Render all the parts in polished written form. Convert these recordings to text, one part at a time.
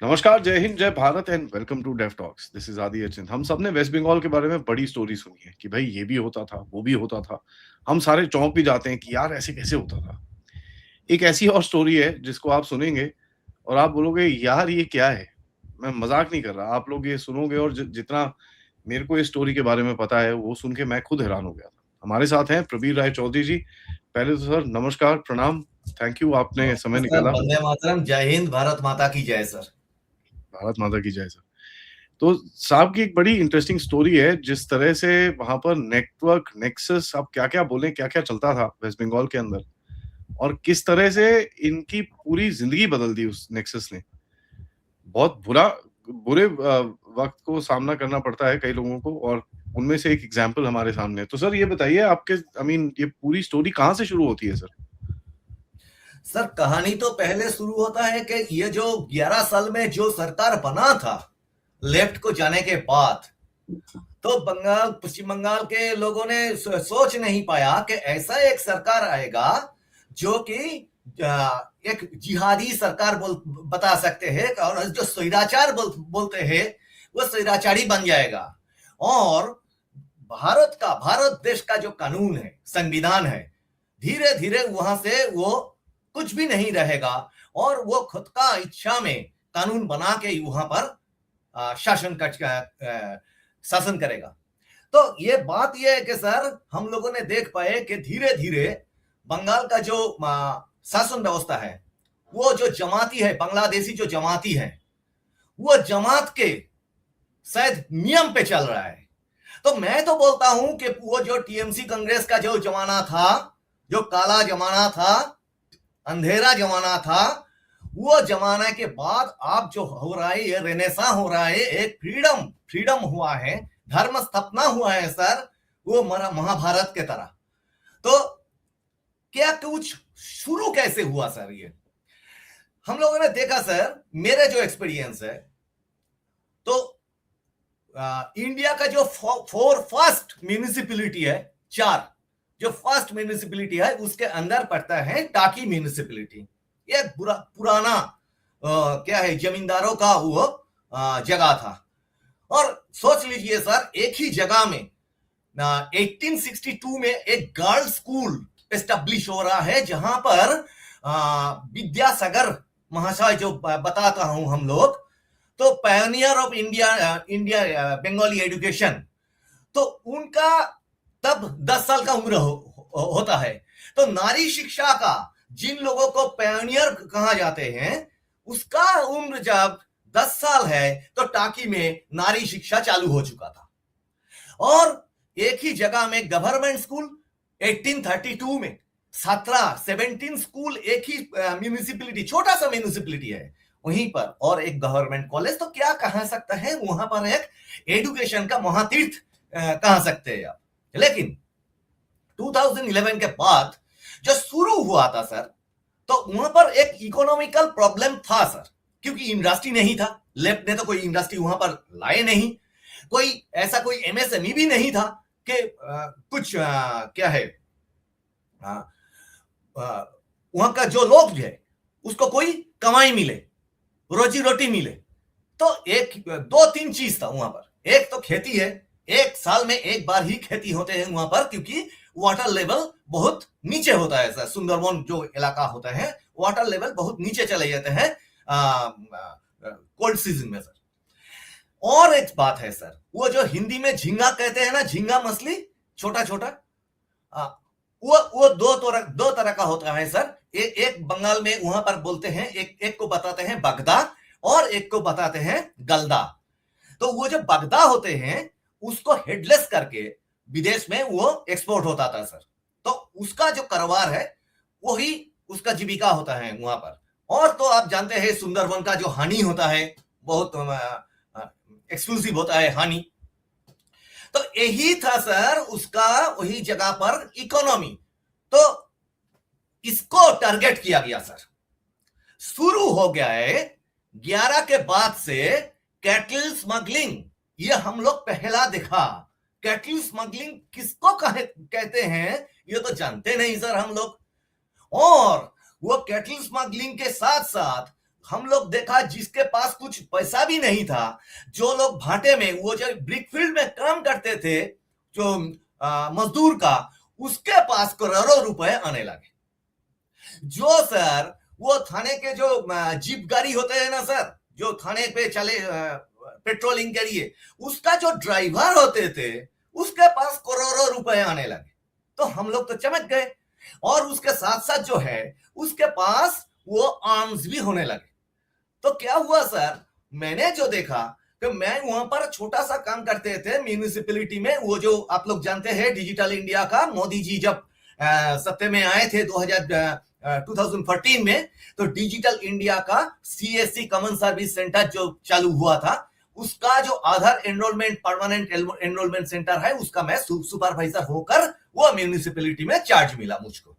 नमस्कार, जय हिंद, जय Bharat and welcome to Dev talks. This is Aadi Achint. हम सबने वेस्ट बंगाल के बारे में बड़ी स्टोरी सुनी है कि भाई ये भी होता था, वो भी होता था। हम सारे चौंक भी जाते हैं कि यार ऐसे कैसे होता था। एक ऐसी और स्टोरी है जिसको आप सुनेंगे और आप बोलोगे यार ये क्या है? मैं मजाक नहीं कर रहा। आप लोग ये सुनोगे और जितना मेरे को इस स्टोरी के बारे में पता है वो सुन के मैं खुद हैरान हो गया था। हमारे साथ हैं प्रबीर राय चौधरी जी। पहले तो सर नमस्कार, प्रणाम, थैंक यू आपने समय सर, निकाला। वंदे मातरम, जय हिंद, भारत माता की जय सर। भारत माता की जय सर। तो साहब की एक बड़ी इंटरेस्टिंग स्टोरी है, जिस तरह से वहां पर नेटवर्क नेक्सस, आप क्या क्या बोले, क्या क्या चलता था वेस्ट बंगाल के अंदर और किस तरह से इनकी पूरी जिंदगी बदल दी उस नेक्सस ने। बहुत बुरे वक्त को सामना करना पड़ता है कई लोगों को और उनमें से एक एग्जाम्पल हमारे सामने है। तो सर ये बताइए आपके ये पूरी स्टोरी कहाँ से शुरू होती है सर? सर, कहानी तो पहले शुरू होता है कि ये जो 11 साल में जो सरकार बना था लेफ्ट को जाने के बाद, तो पश्चिम बंगाल के लोगों ने सोच नहीं पाया कि ऐसा एक सरकार आएगा जो कि एक जिहादी सरकार बता सकते हैं, और जो स्वैराचार बोलते हैं वो स्वैराचारी बन जाएगा। और भारत देश का जो कानून है, संविधान है, धीरे धीरे वहां से वो कुछ भी नहीं रहेगा और वो खुद का इच्छा में कानून बना के वहां पर शासन करेगा। तो ये बात ये है कि सर, हम लोगों ने देख पाए कि धीरे धीरे बंगाल का जो शासन व्यवस्था है, वो जो जमाती है, बांग्लादेशी जो जमाती है, वो जमात के शायद नियम पे चल रहा है। तो मैं तो बोलता हूं कि वो जो टीएमसी कांग्रेस का जो जमाना था, जो काला जमाना था, अंधेरा जमाना था, वो जमाना के बाद आप जो हो रहा है, ये रेनेसा हो रहा है, एक फ्रीडम हुआ है, धर्म स्थापना हुआ है सर, वो महाभारत के तरह। तो क्या कुछ शुरू कैसे हुआ सर? ये हम लोगों ने देखा सर, मेरे जो एक्सपीरियंस है, तो इंडिया का जो फर्स्ट म्यूनिसिपैलिटी है, 4 जो फर्स्ट म्यूनिसिपैलिटी है, उसके अंदर पड़ता है टाकी म्यूनिसिपैलिटी। ये पुराना क्या है, जमींदारों का वो जगह था। और सोच लीजिए सर, एक ही जगह में 1862 में एक गर्ल्स स्कूल एस्टेब्लिश हो रहा है, जहां पर विद्यासागर महाशय जो बताता हूं हम लोग, तो Pioneer of India Bengali education, तो उनका तब 10 साल का उम्र होता है। तो नारी शिक्षा का जिन लोगों को पायनियर कहा जाते हैं, उसका उम्र जब 10 साल है, तो टाकी में नारी शिक्षा चालू हो चुका था। और एक ही जगह में गवर्नमेंट स्कूल 1832 में 17 स्कूल, एक ही म्यूनिसिपैलिटी, छोटा सा म्यूनिसिपैलिटी है वहीं पर, और एक गवर्नमेंट कॉलेज। तो क्या कह सकता है, वहां पर एक एजुकेशन का महातीर्थ कह सकते हैं आप। लेकिन 2011 के बाद जो शुरू हुआ था सर, तो वहां पर एक इकोनॉमिकल प्रॉब्लम था सर, क्योंकि इंडस्ट्री नहीं था। लेफ्ट ने तो कोई इंडस्ट्री वहां पर लाए नहीं, कोई एमएसएमई भी नहीं था कि कुछ क्या है, वहां का जो लोग है उसको कोई कमाई मिले, रोजी रोटी मिले। तो एक 2-3 चीज था वहां पर। एक तो खेती है, एक साल में एक बार ही खेती होते हैं वहां पर, क्योंकि वाटर लेवल बहुत नीचे होता है सर। सुंदरवन जो इलाका होता है, वाटर लेवल बहुत नीचे चले जाते हैं कोल्ड सीजन में सर। और एक बात है सर, वो जो हिंदी में झींगा कहते हैं ना, झींगा मछली, छोटा छोटा, वो दो तरह का होता है सर। एक बंगाल में वहां पर बोलते हैं, एक को बताते हैं बगदा और एक को बताते हैं गलदा। तो वो जो बगदा होते हैं, उसको हेडलेस करके विदेश में वो एक्सपोर्ट होता था सर। तो उसका जो कारोबार है, वही उसका जीविका होता है वहां पर। और तो आप जानते हैं सुंदरवन का जो हानि होता है, बहुत एक्सक्लूसिव होता है हानि। तो यही था सर उसका, वही जगह पर इकोनॉमी। तो इसको टारगेट किया गया सर। शुरू हो गया है 11 के बाद से कैटल स्मगलिंग। ये हम लोग पहला देखा। कैटल स्मगलिंग किसको कहते हैं, ये तो जानते नहीं सर हम लोग। और वो कैटल स्मगलिंग के साथ साथ हम लोग देखा जिसके पास कुछ पैसा भी नहीं था, जो लोग भाटे में, वो जो ब्रिकफील्ड में काम करते थे, जो मजदूर का, उसके पास करोड़ों रुपए आने लगे। जो सर वो थाने के जो जीप गाड़ी होते हैं ना सर, जो थाने पे चले पेट्रोलिंग के लिए, उसका जो ड्राइवर होते थे, उसके पास करोड़ों रुपए आने लगे। तो हम लोग तो चमक गए। और उसके साथ साथ जो है, उसके पास वो आर्म्स भी होने लगे। तो क्या हुआ सर, मैंने जो देखा कि मैं वहां पर छोटा सा काम करते थे म्यूनिसिपैलिटी में, वो जो आप लोग जानते हैं डिजिटल इंडिया का, मोदी जी जब सत्ते में आए थे 2014 में, तो डिजिटल इंडिया का सीएससी कॉमन सर्विस सेंटर जो चालू हुआ था, उसका जो आधार एनरोलमेंट परमानेंट एनरोलमेंट सेंटर है, उसका मैं सुपरवाइजर होकर वो म्यूनिसिपैलिटी में चार्ज मिला मुझको।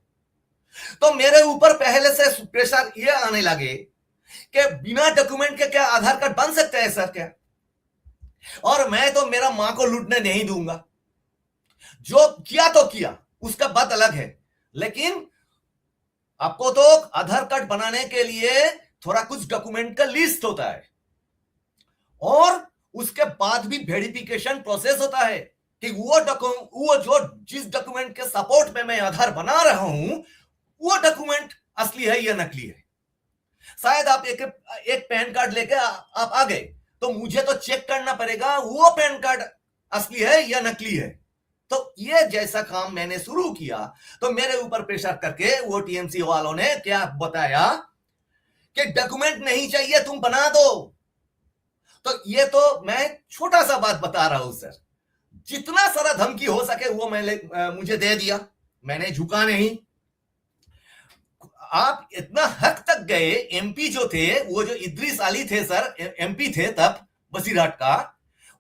तो मेरे ऊपर पहले से प्रेशर ये आने लगे कि बिना डॉक्यूमेंट के क्या आधार कार्ड बन सकते हैं सर क्या? और मैं तो मेरा मां को लूटने नहीं दूंगा। जो किया तो किया, उसका बात अलग है, लेकिन आपको तो आधार कार्ड बनाने के लिए थोड़ा कुछ डॉक्यूमेंट का लिस्ट होता है, और उसके बाद भी वेरिफिकेशन प्रोसेस होता है कि वो जो जिस डॉक्यूमेंट के सपोर्ट में मैं आधार बना रहा हूं, वो डॉक्यूमेंट असली है या नकली है। शायद आप एक पैन कार्ड लेके आप आ गए, तो मुझे तो चेक करना पड़ेगा वो पैन कार्ड असली है या नकली है। तो ये जैसा काम मैंने शुरू किया, तो मेरे ऊपर प्रेशर करके वो टीएमसी वालों ने क्या बताया कि डॉक्यूमेंट नहीं चाहिए, तुम बना दो। तो ये तो मैं छोटा सा बात बता रहा हूं सर। जितना सारा धमकी हो सके वो मुझे दे दिया, मैंने झुका नहीं। आप इतना हद तक गए, एमपी जो थे, वो जो इद्रिस अली थे सर, एमपी थे तब बसीरहाट का,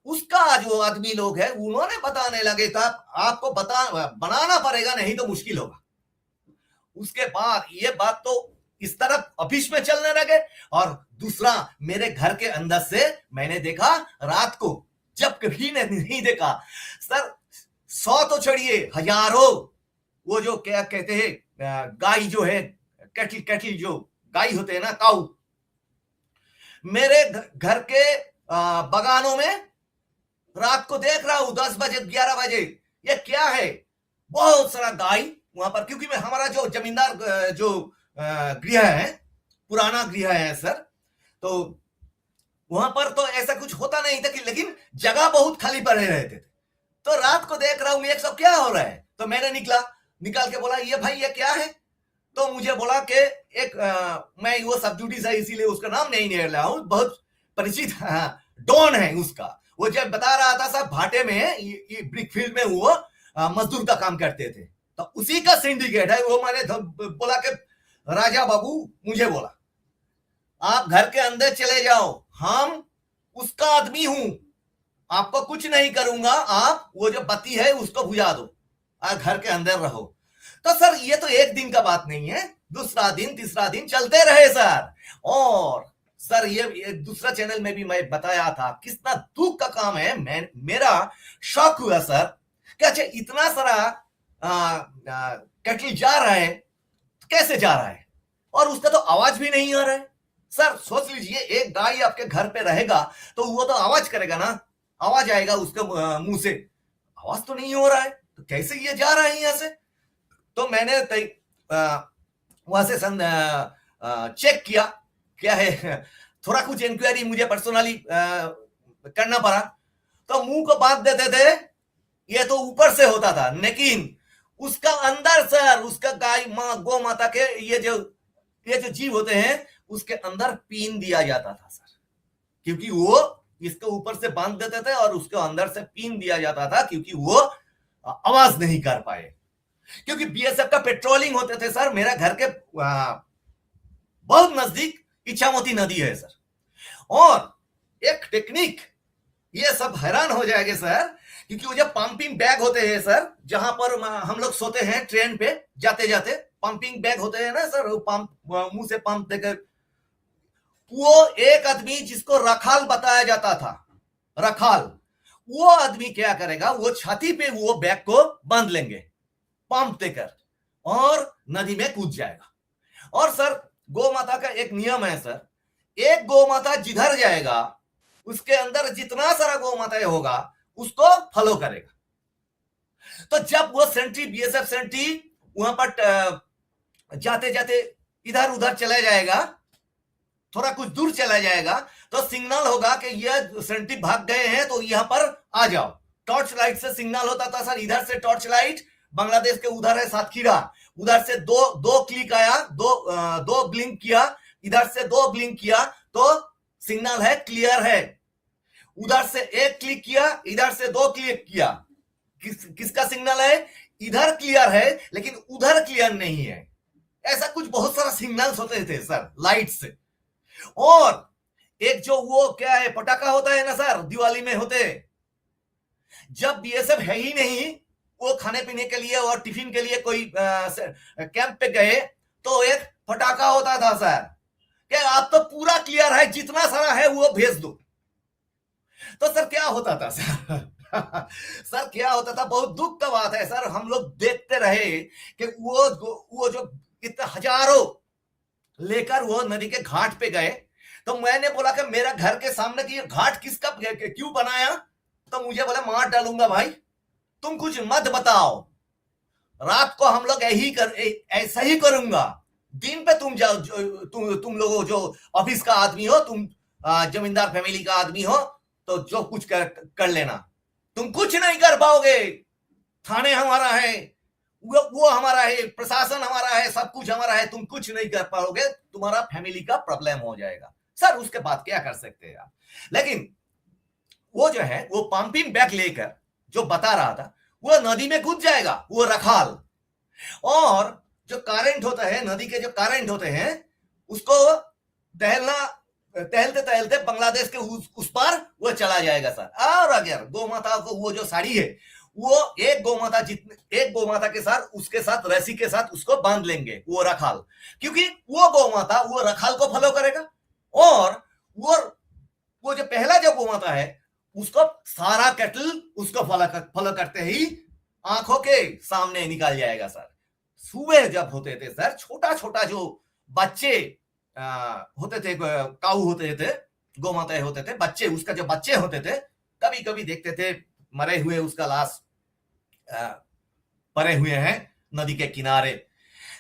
उसका जो आदमी लोग है, उन्होंने बताने लगे था आपको बनाना पड़ेगा, नहीं तो मुश्किल होगा। उसके बाद ये बात तो इस तरफ ऑफिस में चलने लगे। और दूसरा, मेरे घर के अंदर से मैंने देखा रात को, जब कभी नहीं देखा सर, 100 तो छोड़िए, हजारों वो जो क्या कहते हैं गाय जो है, कैटल जो गाय होते हैं ना, काऊ, मेरे घर के बगानों में रात को देख रहा हूं 10 बजे 11 बजे। ये क्या है? बहुत सारा गाय वहां पर, क्योंकि मैं हमारा जो जमींदार जो गृह है, पुराना गृह है सर, तो वहां पर तो ऐसा कुछ होता नहीं था, लेकिन जगह बहुत खाली पड़े रहते थे। तो रात को देख रहा हूं ये सब क्या हो रहा है। तो मैंने निकाल के बोला, ये भाई ये क्या है? तो मुझे बोला कि एक मैं वो सब ड्यूटीज है इसीलिए उसका नाम नहीं ले रहा हूं, बहुत परिचित डॉन है उसका। वो जब बता रहा था साहब, भाटे में ये ब्रिकफील्ड में वो मजदूर का काम करते थे, तो उसी का सिंडिकेट है वो। मैंने बोला कि राजा बाबू, मुझे बोला आप घर के अंदर चले जाओ, हम उसका आदमी हूं, आपको कुछ नहीं करूंगा, आप वो जो बत्ती है उसको बुझा दो, घर के अंदर रहो। तो सर ये तो एक दिन का बात नहीं है, दूसरा दिन तीसरा दिन चलते रहे सर। और सर ये दूसरा चैनल में भी मैं बताया था कितना दुख का काम है। मेरा शौक हुआ सर कि अच्छा इतना सारा कैटल जा रहा है, कैसे जा रहा है, और उसका तो आवाज भी नहीं आ रहा है। सर सोच लीजिए, एक गाय आपके घर पे रहेगा तो वो तो आवाज करेगा ना, आवाज आएगा उसके मुंह से, आवाज तो नहीं हो रहा है, तो कैसे ये जा रहा है यहां से? तो मैंने वहां से चेक किया क्या है, थोड़ा कुछ इंक्वायरी मुझे पर्सनली करना पड़ा। तो मुंह को बांध देते थे, ये तो ऊपर से होता था, लेकिन उसका अंदर सर, उसका गाय माँ गौ माता के ये जो जीव होते हैं, उसके अंदर पीन दिया जाता था सर, क्योंकि वो इसके ऊपर से बांध देते थे और उसके अंदर से पीन दिया जाता था, क्योंकि वो आवाज नहीं कर पाए। क्योंकि बीएसएफ का पेट्रोलिंग होते थे सर, मेरा घर के बहुत नजदीक इच्छामती नदी है सर। और एक टेक्निक, ये सब हैरान हो जाएंगे सर, क्योंकि वो जब पंपिंग बैग होते हैं सर, जहां पर हम लोग सोते हैं ट्रेन पे जाते जाते, पंपिंग बैग होते हैं ना सर, पंप मुंह से पंप देकर, वो एक आदमी जिसको रखाल बताया जाता था, रखाल, वो आदमी क्या करेगा, वो छाती पे वो बैग को बांध लेंगे पंप देकर और नदी में कूद जाएगा। और सर गौ माता का एक नियम है सर एक गौ माता जिधर जाएगा उसके अंदर जितना सारा गौ माता होगा उसको फॉलो करेगा। तो जब वो सेंट्री, बीएसएफ सेंट्री वहां पर जाते जाते इधर उधर चला जाएगा, थोड़ा कुछ दूर चला जाएगा, तो सिग्नल होगा कि ये सेंट्री भाग गए हैं तो यहां पर आ जाओ। टॉर्च लाइट से सिग्नल होता था सर, इधर से टॉर्च लाइट, बांग्लादेश के उधर है सातखीरा, उधर से दो क्लिक आया, दो ब्लिंक किया, इधर से दो ब्लिंक किया तो सिग्नल है, क्लियर है। उधर से एक क्लिक किया, इधर से दो क्लिक किया, किसका सिग्नल है? इधर क्लियर है लेकिन उधर क्लियर नहीं है। ऐसा कुछ बहुत सारा सिग्नल्स होते थे सर लाइट से। और एक जो वो क्या है, पटाखा होता है ना सर, दिवाली में होते, जब बीएसएफ है ही नहीं, वो खाने पीने के लिए और टिफिन के लिए कोई कैंप पे गए तो एक पटाखा होता था सर, कि आप तो पूरा क्लियर है, जितना सारा है वो भेज दो। तो सर क्या होता था सर सर क्या होता था, बहुत दुख का बात है सर, हम लोग देखते रहे कि वो जो इतने हजारों लेकर वो नदी के घाट पे गए। तो मैंने बोला कि मेरा घर के सामने की घाट किसका, क्यों बनाया? तो मुझे बोला मार डालूंगा भाई, तुम कुछ मत बताओ, रात को हम लोग ऐसा ही करूंगा, दिन पे तुम जाओ, तुम लोगों जो ऑफिस का आदमी हो, तुम जमींदार फैमिली का आदमी हो, तो जो कुछ कर लेना, तुम कुछ नहीं कर पाओगे। थाने हमारा है, वो हमारा है, प्रशासन हमारा है, सब कुछ हमारा है, तुम कुछ नहीं कर पाओगे, तुम्हारा फैमिली का प्रॉब्लम हो जाएगा। सर उसके बाद क्या कर सकते हैं आप? लेकिन वो जो है वो पंपिंग बैग लेकर जो बता रहा था, वो नदी में कूद जाएगा, वो रखाल। और जो करंट होता है, नदी के जो करंट होते हैं, उसको टहलते टहलते बांग्लादेश के उस पार वो चला जाएगा सर। और अगर गौ माता को वो जो साड़ी है, वो एक गौ माता के साथ, उसके साथ रस्सी के साथ उसको बांध लेंगे, वो रखाल, क्योंकि वो गौ माता वो रखाल को फॉलो करेगा। और वो जो पहला जो गौ माता है उसको सारा कैटल उसको फॉलो करते ही आंखों के सामने निकाल जाएगा सर। सुबह जब होते थे सर, छोटा छोटा जो बच्चे होते थे, काऊ होते थे, गौ माता होते थे, बच्चे, उसका जो बच्चे होते थे, कभी कभी देखते थे मरे हुए उसका लाश पड़े हुए हैं नदी के किनारे।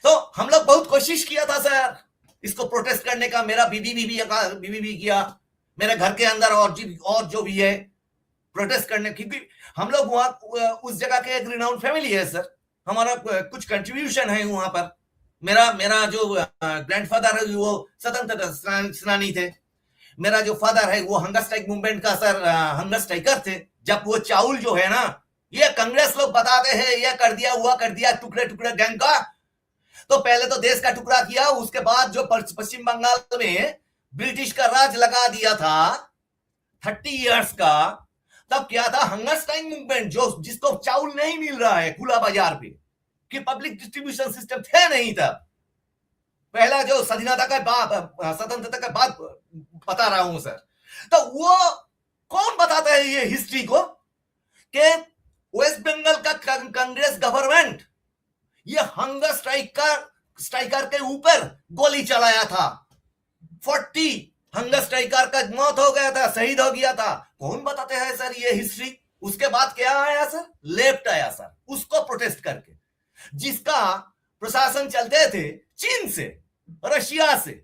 तो हम लोग बहुत कोशिश किया था सर इसको प्रोटेस्ट करने का, मेरा बीबी भी किया, मेरे घर के अंदर और जो भी है प्रोटेस्ट करने, क्योंकि हम लोग वहां उस जगह के एक रिनाउंड फैमिली है सर, हमारा कुछ कंट्रीब्यूशन है वहां पर। मेरा जो ग्रैंडफादर है वो स्वतंत्रता सेनानी थे, मेरा जो फादर है वो हंगर स्ट्राइक मूवमेंट का सर हंगर स्ट्राइकर थे। जब वो चाउल जो है ना, ये कांग्रेस लोग बताते हैं ये कर दिया, हुआ कर दिया, टुकड़े टुकड़े गैंग का, तो पहले तो देश का टुकड़ा किया, उसके बाद जो पश्चिम बंगाल में ब्रिटिश का राज लगा दिया था 30 इयर्स का, तब क्या था, हंगर स्ट्राइक मूवमेंट, जिसको चाउल नहीं मिल रहा है खुला बाजार पे, कि पब्लिक डिस्ट्रीब्यूशन सिस्टम थे नहीं तब, पहला जो स्वतंत्रता का बाद बता रहा हूं सर। तो वो कौन बताता है ये हिस्ट्री को, कि वेस्ट बंगाल का कांग्रेस गवर्नमेंट ये हंगर स्ट्राइकर के ऊपर गोली चलाया था, 40 हंगर स्ट्राइकर का मौत हो गया था, शहीद हो गया था। कौन बताते हैं सर ये हिस्ट्री? उसके बाद क्या आया सर? लेफ्ट आया सर, उसको प्रोटेस्ट करके, जिसका प्रशासन चलते थे चीन से, रशिया से।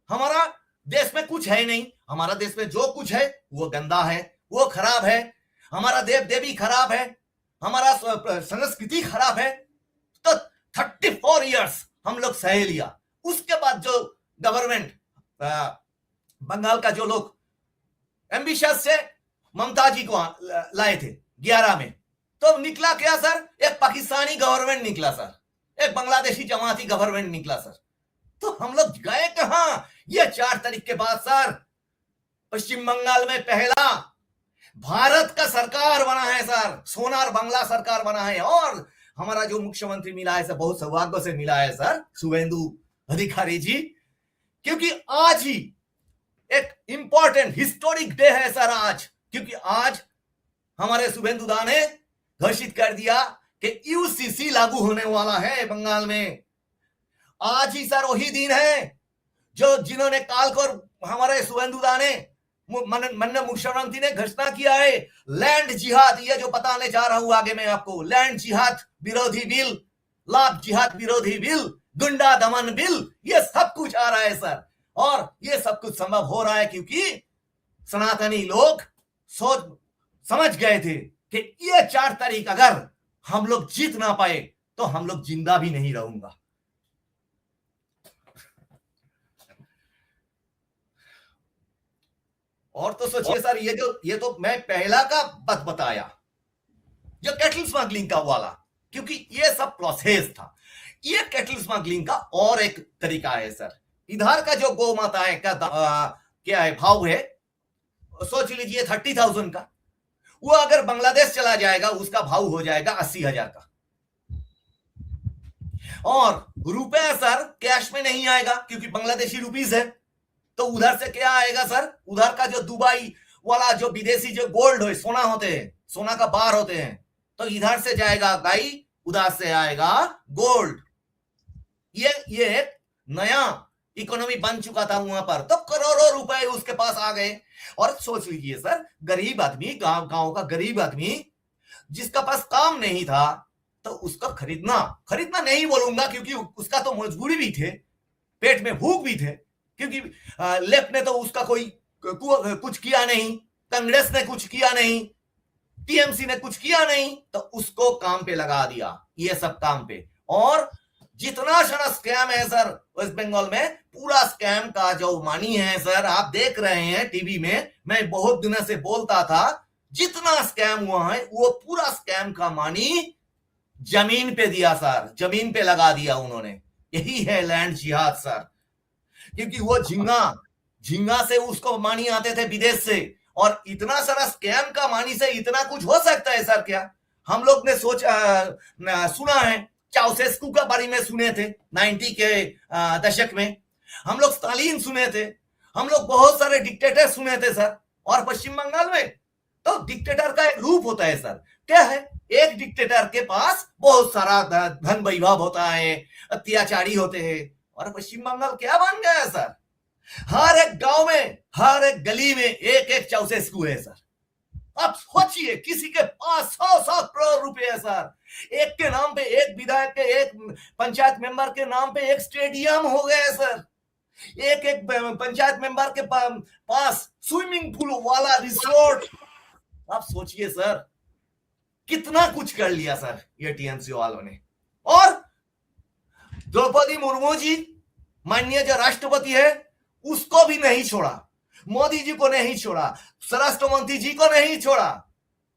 हमारा देश में कुछ है नहीं, हमारा देश में जो कुछ है वो गंदा है, वो खराब है, हमारा देव देवी खराब है, हमारा संस्कृति खराब है। तो 34 इयर्स हम लोग सह लिया। उसके बाद जो गवर्नमेंट बंगाल का जो लोग एम्बिशियस से ममता जी को लाए थे 11 में, तो निकला क्या सर? एक पाकिस्तानी गवर्नमेंट निकला सर, एक बांग्लादेशी जमाती गवर्नमेंट निकला सर। तो हम लोग गए कहां? ये 4 तारीख के बाद सर पश्चिम बंगाल में पहला भारत का सरकार बना है सर, सोनार बांग्ला सरकार बना है। और हमारा जो मुख्यमंत्री मिला है सर, बहुत सौभाग्य से मिला है सर, शुभेंदु अधिकारी जी, क्योंकि आज ही एक इंपॉर्टेंट हिस्टोरिक डे है सर आज, क्योंकि आज हमारे शुभेंदु दा ने घोषित कर दिया कि यूसीसी लागू होने वाला है बंगाल में। आज ही सर वही दिन है जो जिन्होंने काल को हमारे सुवेंदु ने मन्ना मुशर्रफ ने घोषणा किया है लैंड जिहाद, ये जो बताने जा रहा हूं आगे मैं आपको, लैंड जिहाद विरोधी बिल, लाभ जिहाद विरोधी बिल, गुंडा दमन बिल, ये सब कुछ आ रहा है सर। और ये सब कुछ संभव हो रहा है क्योंकि सनातनी लोग सोच समझ गए थे कि ये 4 तारीख अगर हम लोग जीत ना पाए तो हम लोग जिंदा भी नहीं रहूंगा। और तो सोचिए सर, ये तो मैं पहला का बात बताया जो कैटल स्मगलिंग का वाला, क्योंकि ये सब प्रोसेस था। ये कैटल स्मगलिंग का और एक तरीका है सर। इधर का जो गौ माता है का क्या है भाव है, सोच लीजिए 30,000 का, वो अगर बांग्लादेश चला जाएगा उसका भाव हो जाएगा 80,000 का। और रुपए सर कैश में नहीं आएगा क्योंकि बांग्लादेशी रुपीस है, तो उधर से क्या आएगा सर, उधर का जो दुबई वाला जो विदेशी जो गोल्ड हो, सोना होते हैं, सोना का बार होते हैं, तो इधर से जाएगा गाई, उधर से आएगा गोल्ड। ये एक नया इकोनॉमी बन चुका था वहां पर, तो करोड़ों रुपए उसके पास आ गए। और सोच लीजिए सर, गरीब आदमी, गांव का गरीब आदमी जिसका पास काम नहीं था, तो उसका खरीदना नहीं बोलूंगा क्योंकि उसका तो मजबूरी भी थे, पेट में भूख भी थे, क्योंकि लेफ्ट ने तो उसका कोई कुछ किया नहीं, कांग्रेस ने कुछ किया नहीं, टीएमसी ने कुछ किया नहीं, तो उसको काम पे लगा दिया, ये सब काम पे। और जितना सारा स्कैम है सर वेस्ट बंगाल में, पूरा स्कैम का जो मानी है सर, आप देख रहे हैं टीवी में, मैं बहुत दिनों से बोलता था, जितना स्कैम हुआ है वो पूरा स्कैम का मानी जमीन पे दिया सर, जमीन पे लगा दिया उन्होंने। यही है लैंड जिहाद सर, क्योंकि वो झिंगा से उसको मानी आते थे विदेश से, और इतना सारा स्कैम का मानी से इतना कुछ हो सकता है सर क्या? हम लोग ने सुना है, चाउसेस्कू के बारे में सुने थे 90 के दशक में, हम लोग स्टालिन सुने थे, हम लोग बहुत सारे डिक्टेटर सुने थे सर। और पश्चिम बंगाल में तो डिक्टेटर का एक रूप होता है सर, क्या है, एक डिक्टेटर के पास बहुत सारा धन वैभव होता है, अत्याचारी होते हैं। और पश्चिम बंगाल क्या बन गया है सर, हर एक गांव में, हर एक गली में एक एक चाउसेस्कू है सर। आप सोचिए, किसी के पास 100 करोड़ रुपए है सर, एक के नाम पे, एक विधायक के, एक पंचायत मेंबर के नाम पे एक स्टेडियम हो गया है सर, एक एक पंचायत मेंबर के पास स्विमिंग पूल वाला रिसोर्ट। आप सोचिए सर, कितना कुछ कर लिया सर ये टीएमसी वालों ने। और द्रौपदी मुर्मू जी, माननीय जो राष्ट्रपति है, उसको भी नहीं छोड़ा, मोदी जी को नहीं छोड़ा, स्वराष्ट्र मंत्री जी को नहीं छोड़ा,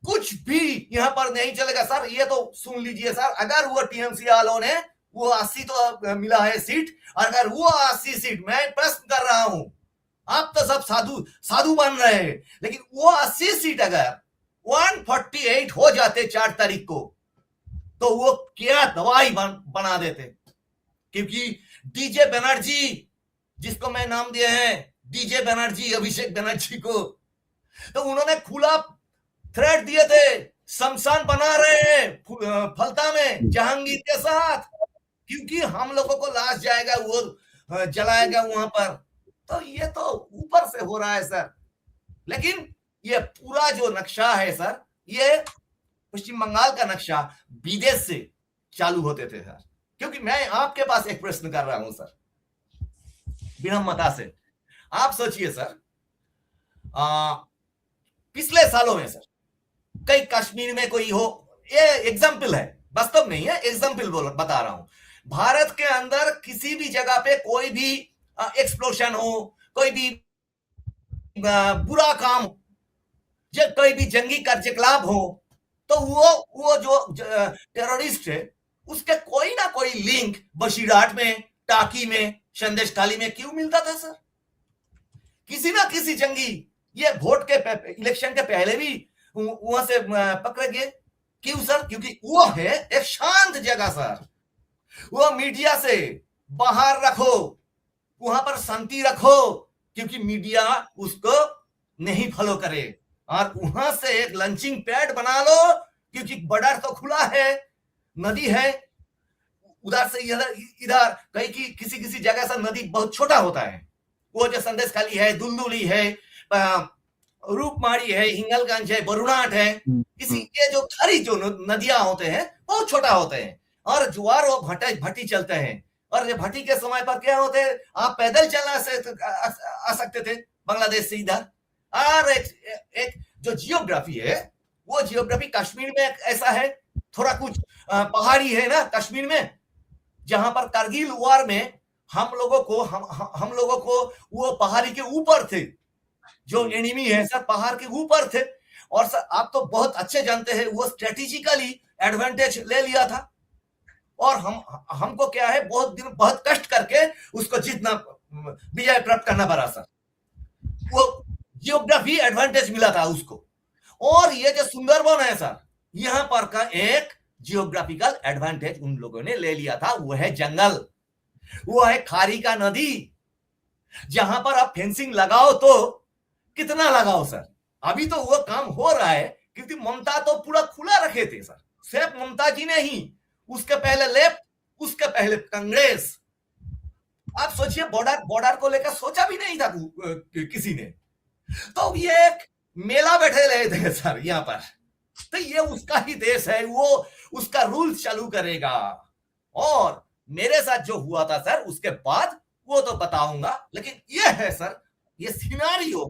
कुछ भी यहां पर नहीं चलेगा सर। ये तो सुन लीजिए सर, अगर वो टीएमसी वालों ने वो 80 तो मिला है सीट, अगर वो 80 सीट, मैं प्रश्न कर रहा हूं, आप तो सब साधु बन रहे हैं, लेकिन वो 80 सीट अगर 148 हो जाते 4 तारीख को, तो वो क्या दवाई बना देते। क्योंकि डीजे बनर्जी, जिसको मैं नाम दिए हैं डीजे बनर्जी, अभिषेक बनर्जी को, तो उन्होंने खुला थ्रेट दिए थे, शमशान बना रहे हैं फलता में जहांगीर के साथ, क्योंकि हम लोगों को लाश जाएगा, वो जलाएगा वहां पर। तो ये तो ऊपर से हो रहा है सर, लेकिन ये पूरा जो नक्शा है सर, ये पश्चिम बंगाल का नक्शा विदेश से चालू होते थे सर। क्योंकि मैं आपके पास एक प्रश्न कर रहा हूं सर, विनम्रता से, आप सोचिए सर, पिछले सालों में सर कई कश्मीर में कोई हो, ये एग्जाम्पल है, वास्तव नहीं है, एग्जाम्पल बता रहा हूं, भारत के अंदर किसी भी जगह पे कोई भी एक्सप्लोशन हो, कोई भी बुरा काम, जब कोई भी जंगी कार्यकलाप हो, तो वो जो टेररिस्ट है, उसके कोई ना कोई लिंक बशीरहाट में, टाकी में, संदेश खाली में क्यों मिलता था सर? किसी ना किसी जंगी, ये वोट के इलेक्शन के पहले भी वहां से पकड़े गए, क्यों सर? क्योंकि वो है एक शांत जगह सर, वो मीडिया से बाहर रखो, वहां पर शांति रखो, क्योंकि मीडिया उसको नहीं फॉलो करे, और वहां से एक लंचिंग पैड बना लो, क्योंकि बॉर्डर तो खुला है, नदी है, उधर से इधर कहीं की किसी जगह से नदी बहुत छोटा होता है, वो जो संदेशखाली है, दुलदुली है, रूपमाड़ी है, हिंगलगंज है, बरुणाट है, इसी के जो खारी जो नदियां होते हैं बहुत छोटा होते हैं, और जुआर और भट्टी चलते हैं। और भट्टी के समय पर क्या होते हैं, आप पैदल चलना से आ सकते थे बांग्लादेश से इधर। और एक जो जियोग्राफी है, वो जियोग्राफी कश्मीर में ऐसा है, थोड़ा कुछ पहाड़ी है ना कश्मीर में, जहां पर कारगिल वॉर में हम लोगों को वो पहाड़ी के ऊपर थे, जो एनिमी है सर पहाड़ के ऊपर थे। और सर आप तो बहुत अच्छे जानते हैं, वो स्ट्रेटेजिकली एडवांटेज ले लिया था, और हमको क्या है, बहुत कष्ट करके उसको जीतना, विजय प्राप्त करना पड़ा सर। वो जियोग्राफी एडवांटेज मिला था उसको। और ये जो सुंदरबन है सर, यहां पर का एक जियोग्राफिकल एडवांटेज उन लोगों ने ले लिया था, वो है जंगल, वो है खारी का नदी, जहां पर आप फेंसिंग लगाओ तो कितना लगाओ सर। अभी तो वो काम हो रहा है, क्योंकि ममता तो पूरा खुला रखे थे सर, सिर्फ ममता जी ने ही, उसके पहले लेफ्ट, उसके पहले कांग्रेस। आप सोचिए, बॉर्डर को लेकर सोचा भी नहीं था किसी ने। तो ये एक मेला बैठे रहे थे सर यहाँ पर, तो ये उसका ही देश है, वो उसका रूल्स चालू करेगा। और मेरे साथ जो हुआ था सर, उसके बाद वो तो बताऊंगा, लेकिन ये है सर, ये सिनारियो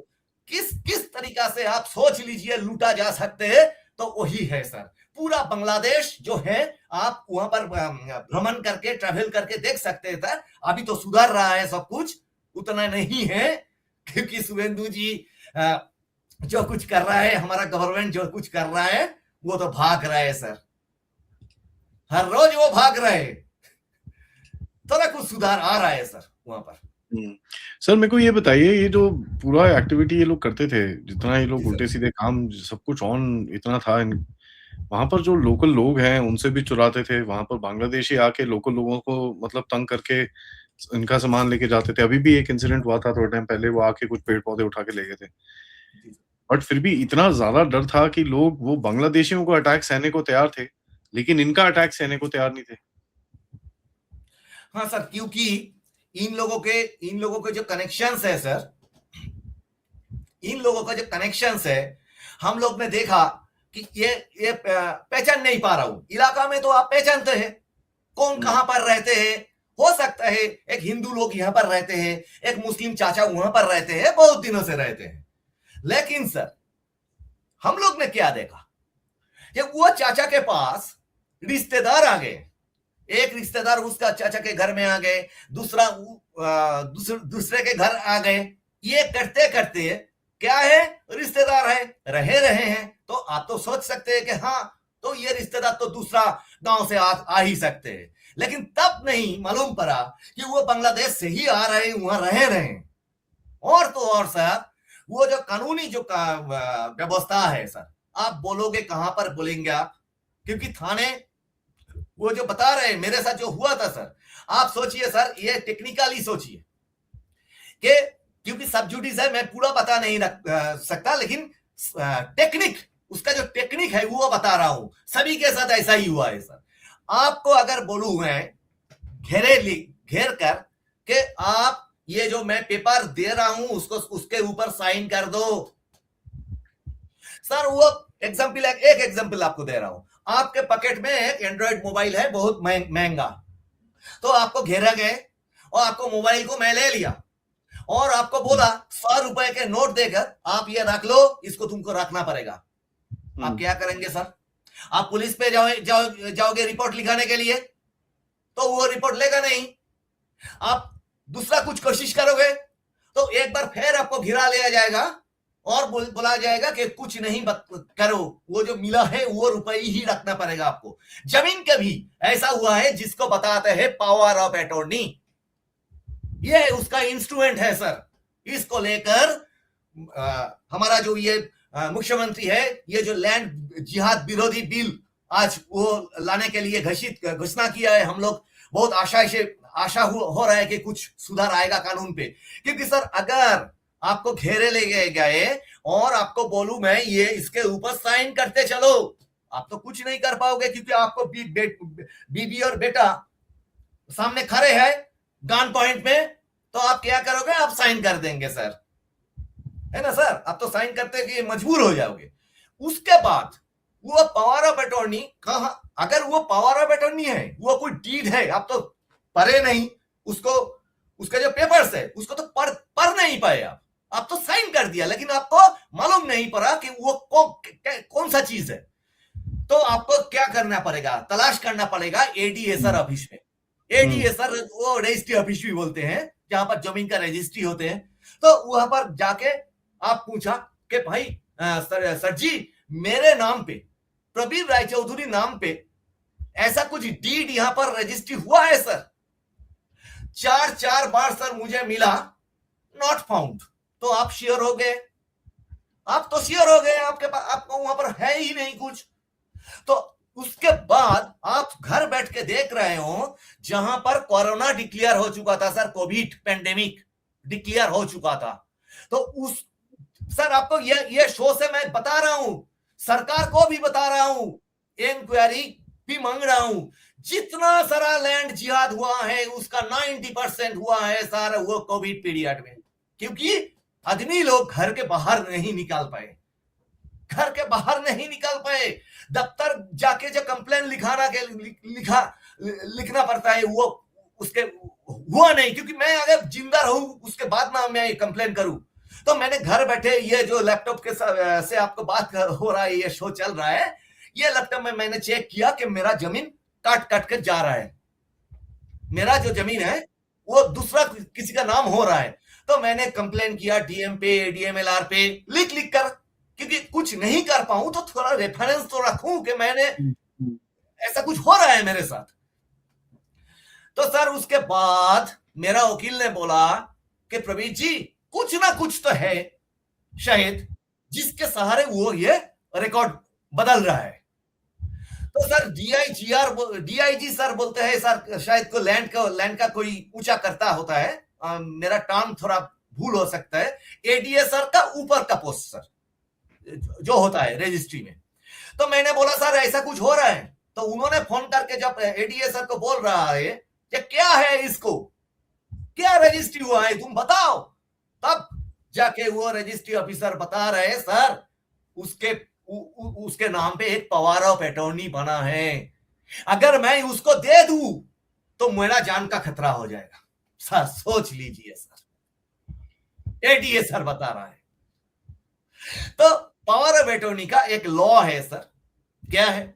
किस तरीका से आप सोच लीजिए लूटा जा सकते हैं, तो वही है सर। पूरा बांग्लादेश जो है, आप वहां पर भ्रमण करके, ट्रैवल करके देख सकते हैं सर। अभी तो सुधर रहा है सब कुछ, उतना नहीं है, क्योंकि शुभेंदु जी जो कुछ कर रहा है, हमारा गवर्नमेंट जो कुछ कर रहा है, वो तो भाग रहा है सर, हर रोज वो भाग रहे हैं। थोड़ा कुछ सुधार आ रहा है सर वहां पर। सर मेरे को ये बताइए, ये जो पूरा एक्टिविटी ये लोग करते थे, जितना ये लोग उल्टे सीधे काम, सब कुछ ऑन इतना था, वहां पर जो लोकल लोग हैं उनसे भी चुराते थे, वहां पर बांग्लादेशी आके लोकल लोगों को मतलब तंग करके इनका सामान लेके जाते थे। अभी भी एक इंसिडेंट हुआ था थोड़े टाइम पहले, वो आके कुछ पेड़ पौधे उठा के ले गए थे। बट फिर भी इतना ज्यादा डर था कि लोग वो बांग्लादेशियों को अटैक सहने को तैयार थे, लेकिन इनका अटैक सहने को तैयार नहीं थे। हाँ सर, क्योंकि इन लोगों के जो कनेक्शंस है सर, इन लोगों का जो कनेक्शंस है, हम लोग ने देखा कि ये पहचान नहीं पा रहा हूं। इलाका में तो आप पहचानते हैं कौन कहां पर रहते हैं। हो सकता है एक हिंदू लोग यहां पर रहते हैं, एक मुस्लिम चाचा वहां पर रहते हैं, बहुत दिनों से रहते हैं। लेकिन सर हम लोग ने क्या देखा कि वो चाचा के पास रिश्तेदार आ गए, एक रिश्तेदार उसका चाचा के घर में आ गए, दूसरे के घर आ गए। ये करते करते क्या है, रिश्तेदार है, रहे हैं, तो आप तो सोच सकते हैं कि हाँ, तो ये रिश्तेदार तो दूसरा गांव से आ ही सकते हैं। लेकिन तब नहीं मालूम पड़ा कि वो बांग्लादेश से ही आ रहे, वहां रहे। और तो और सर, वो जो कानूनी जो व्यवस्था है सर, आप बोलोगे कहां पर बोलेंगे आप, क्योंकि थाने वो जो बता रहे हैं, मेरे साथ जो हुआ था सर, आप सोचिए सर, ये टेक्निकली सोचिए कि, क्योंकि सब जुडिस है, मैं पूरा बता नहीं सकता, लेकिन टेक्निक, उसका जो टेक्निक है वो बता रहा हूं। सभी के साथ ऐसा ही हुआ है सर। आपको अगर बोलूं मैं घेर कर के आप ये जो मैं पेपर दे रहा हूं उसको उसके ऊपर साइन कर दो सर, वो एग्जाम्पल, एक एग्जाम्पल आपको दे रहा हूं। आपके पॉकेट में एक एंड्रॉइड मोबाइल है, बहुत महंगा, तो आपको घेरा गए और आपको मोबाइल को मैं ले लिया और आपको बोला 100 रुपए के नोट देकर आप ये रख लो, इसको तुमको रखना पड़ेगा। आप क्या करेंगे सर? आप पुलिस पे जाओगे रिपोर्ट लिखाने के लिए, तो वो रिपोर्ट लेगा नहीं। आप दूसरा कुछ कोशिश करोगे तो एक बार फिर आपको घिरा लिया जाएगा और बोला जाएगा कि कुछ नहीं करो, वो जो मिला है वो रुपए ही रखना पड़ेगा आपको। जमीन का भी ऐसा हुआ है, जिसको बताते हैं पावर ऑफ अटॉर्नी, ये उसका इंस्ट्रूमेंट है सर। इसको लेकर हमारा जो ये मुख्यमंत्री है, ये जो लैंड जिहाद विरोधी बिल आज वो लाने के लिए घोषणा किया है, हम लोग बहुत आशा हो रहा है कि कुछ सुधार आएगा कानून पे। क्योंकि सर अगर आपको घेरे ले गए और आपको बोलूं मैं ये इसके ऊपर साइन करते चलो, आप तो कुछ नहीं कर पाओगे, क्योंकि आपको बीबी और बेटा सामने खड़े हैं गन पॉइंट में, तो आप क्या करोगे, आप साइन कर देंगे सर, है ना सर, आप तो साइन करते कि मजबूर हो जाओगे। उसके बाद वो पावर ऑफ अटॉर्नी कहा, अगर वो पावर ऑफ अटॉर्नी है, वो कोई डीड है, आप तो पढ़े नहीं उसको, उसका जो पेपर्स है उसको तो पढ़ नहीं पाए आप तो साइन कर दिया, लेकिन आपको मालूम नहीं पड़ा कि वो कौन सा चीज है। तो आपको क्या करना पड़ेगा, तलाश करना पड़ेगा एडीएसआर ऑफिस में। एडीएसआर वो रजिस्ट्री ऑफिस भी बोलते हैं, जहां पर जमीन का रजिस्ट्री होते हैं। तो वहां पर जाके आप पूछा कि भाई सर जी, मेरे नाम पे, प्रवीण रायचौधरी नाम पे ऐसा कुछ डीड यहां पर रजिस्ट्री हुआ है सर। चार बार सर मुझे मिला, नॉट फाउंड। तो आप श्योर हो गए, आप तो श्योर हो गए, आपके पास, आपको वहां पर है ही नहीं कुछ। तो उसके बाद आप घर बैठ के देख रहे हो, जहां पर कोरोना डिक्लेयर हो चुका था सर, कोविड पेंडेमिक डिक्लेयर हो चुका था। तो उस सर आपको ये शो से मैं बता रहा हूं, सरकार को भी बता रहा हूं, इंक्वायरी भी मांग रहा हूं, जितना सारा लैंड जिहाद हुआ है उसका 90% हुआ है सर वो कोविड पीरियड में, क्योंकि आदमी लोग घर के बाहर नहीं निकाल पाए, घर के बाहर नहीं निकल पाए। दफ्तर जाके जो कंप्लेन लिखना पड़ता है वो उसके हुआ नहीं, क्योंकि मैं अगर जिंदा रहूं उसके बाद ना मैं कंप्लेन करूं। तो मैंने घर बैठे ये जो लैपटॉप के से आपको बात हो रहा है, ये शो चल रहा है, ये लैपटॉप में मैंने चेक किया कि मेरा जमीन काट के जा रहा है, मेरा जो जमीन है वो दूसरा किसी का नाम हो रहा है। तो मैंने कंप्लेन किया डीएम पे, डीएमएलआर पे लिख कर, क्योंकि कुछ नहीं कर पाऊं तो थोड़ा रेफरेंस तो रखूं कि मैंने ऐसा कुछ हो रहा है मेरे साथ। तो सर उसके बाद मेरा वकील ने बोला कि प्रवीण जी, कुछ ना कुछ तो है शायद, जिसके सहारे वो ये रिकॉर्ड बदल रहा है। तो सर डीआईजी सर बोलते हैं सर शायद को लैंड का कोई ऊंचा करता होता है, मेरा टर्म थोड़ा भूल हो सकता है, एडीएस सर का ऊपर का पोस्ट सर जो होता है रजिस्ट्री में। तो मैंने बोला सर ऐसा कुछ हो रहा है। तो उन्होंने फोन करके जब एडीएस सर को बोल रहा है कि क्या है, इसको क्या रजिस्ट्री हुआ है तुम बताओ, तब जाके वो रजिस्ट्री ऑफिसर बता रहे सर उसके नाम पे एक पावर ऑफ अटॉर्नी बना है, अगर मैं उसको दे दूं तो मेरा जान का खतरा हो जाएगा। सर सोच लीजिए सर, एडीएस सर बता रहा है। तो पावर ऑफ अटॉर्नी का एक लॉ है सर, क्या है,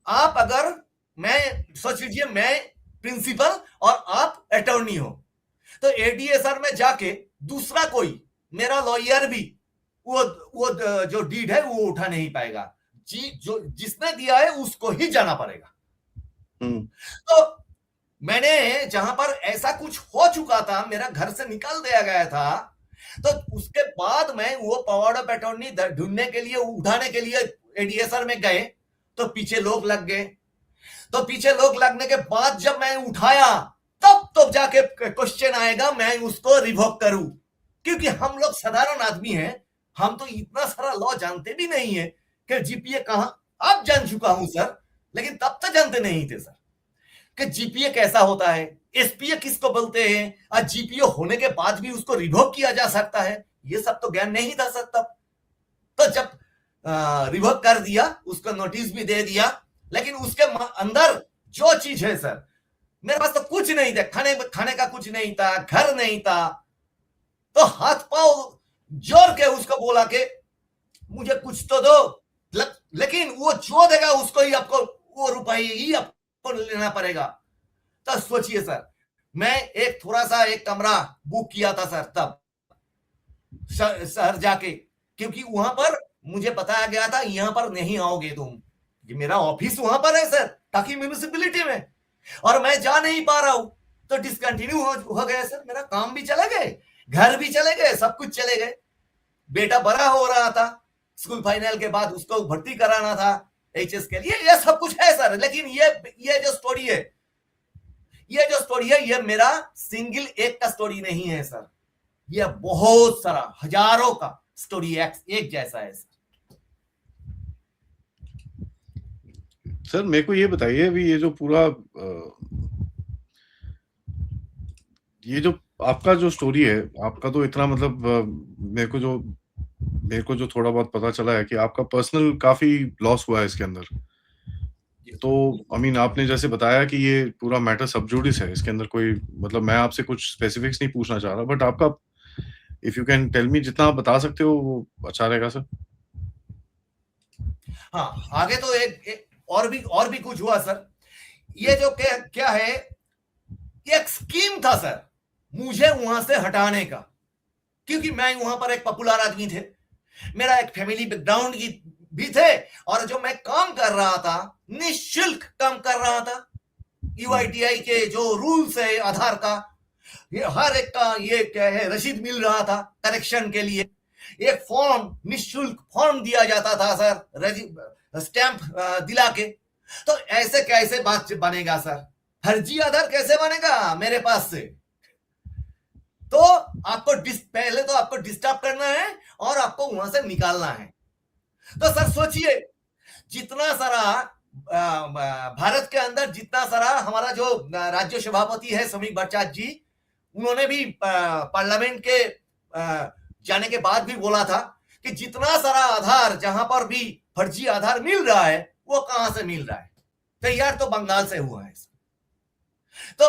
आप अगर, मैं सोच लीजिए मैं प्रिंसिपल और आप अटॉर्नी हो, तो एडीएसआर में जाके दूसरा कोई मेरा लॉयर भी वो जो डीड है वो उठा नहीं पाएगा, जो जिसने दिया है उसको ही जाना पड़ेगा। तो मैंने जहां पर ऐसा कुछ हो चुका था, मेरा घर से निकाल दिया गया था, तो उसके बाद मैं वो पावर ऑफ अटॉर्नी ढूंढने के लिए, उठाने के लिए एडीएसआर में गए, तो पीछे लोग लग गए। तो पीछे लोग लगने के बाद जब मैं उठाया, तब तो जाके क्वेश्चन आएगा मैं उसको रिवोक करूं, क्योंकि हम लोग साधारण आदमी हैं, हम तो इतना सारा लॉ जानते भी नहीं है कि जीपीए कहां, अब जान चुका हूं सर, लेकिन तब तो जानते नहीं थे सर कि जीपीए कैसा होता है, एसपीए किसको बोलते हैं, और जीपीए होने के बाद भी उसको रिवोक किया जा सकता है, ये सब तो ज्ञान नहीं था सर तब। तो जब रिवोक कर दिया, उसको नोटिस भी दे दिया, लेकिन उसके अंदर जो चीज है सर, मेरे पास तो कुछ नहीं था, खाने का कुछ नहीं था, घर नहीं था। तो हाथ पांव जोर के उसको बोला कि मुझे कुछ तो दो, लेकिन वो जो देगा उसको ही आपको, वो रुपए ही आपको लेना पड़ेगा। तो सोचिए सर, मैं एक थोड़ा सा एक कमरा बुक किया था सर तब शहर जाके, क्योंकि वहां पर मुझे बताया गया था यहां पर नहीं आओगे तुम, ये मेरा ऑफिस वहां पर है सर, ताकि म्यूनिसिपैलिटी में, और मैं जा नहीं पा रहा हूं। तो डिसकंटिन्यू हो गया सर, मेरा काम भी चले गए, घर भी चले गए, सब कुछ चले गए। बेटा बड़ा हो रहा था, स्कूल फाइनल के बाद उसको भर्ती कराना था एचएस के लिए, ये सब कुछ है सर। लेकिन ये जो स्टोरी है, ये मेरा सिंगल एक का स्टोरी नहीं है सर, ये बहुत सारा हजारों का स्टोरी एक जैसा है सर। सर मेरे को ये बताइए, अभी ये जो पूरा ये जो आपका जो स्टोरी है, आपका तो इतना मतलब मेरे को जो थोड़ा बहुत पता चला है कि आपका पर्सनल काफ़ी लॉस हुआ है इसके अंदर। जी, तो आई मीन आपने जैसे बताया कि ये पूरा मैटर सब जुडिस है, इसके अंदर कोई मतलब मैं आपसे कुछ स्पेसिफिक्स नहीं पूछना चाह रहा, बट आपका if you can tell me जितना आप बता सकते हो वो अच्छा रहेगा सर। हाँ, आगे तो एक और भी कुछ हुआ सर। ये जो क्या है, एक स्कीम था सर मुझे वहां से हटाने का, क्योंकि मैं वहां पर एक पॉपुलर आदमी थे, मेरा एक फैमिली बैकग्राउंड भी थे, और जो मैं काम कर रहा था निःशुल्क काम कर रहा था। यूआईटीआई के जो रूल्स है आधार का, ये हर एक का ये क्या है रसीद मिल रहा था करेक्शन के लिए। एक फॉर्म निःशुल्क फॉर्म दिया जाता था सर, स्टैंप दिला के। तो ऐसे कैसे बात बनेगा सर, फर्जी आधार कैसे बनेगा मेरे पास से? तो आपको पहले तो आपको डिस्टर्ब करना है और आपको वहां से निकालना है। तो सर सोचिए, जितना सारा भारत के अंदर जितना सारा हमारा जो राज्य सभापति है समीक भट्टाचार्य जी, उन्होंने भी पार्लियामेंट के जाने के बाद भी बोला था कि जितना सारा आधार जहां पर भी फर्जी आधार मिल रहा है वो कहां से मिल रहा है, तैयार तो बंगाल से हुआ है। तो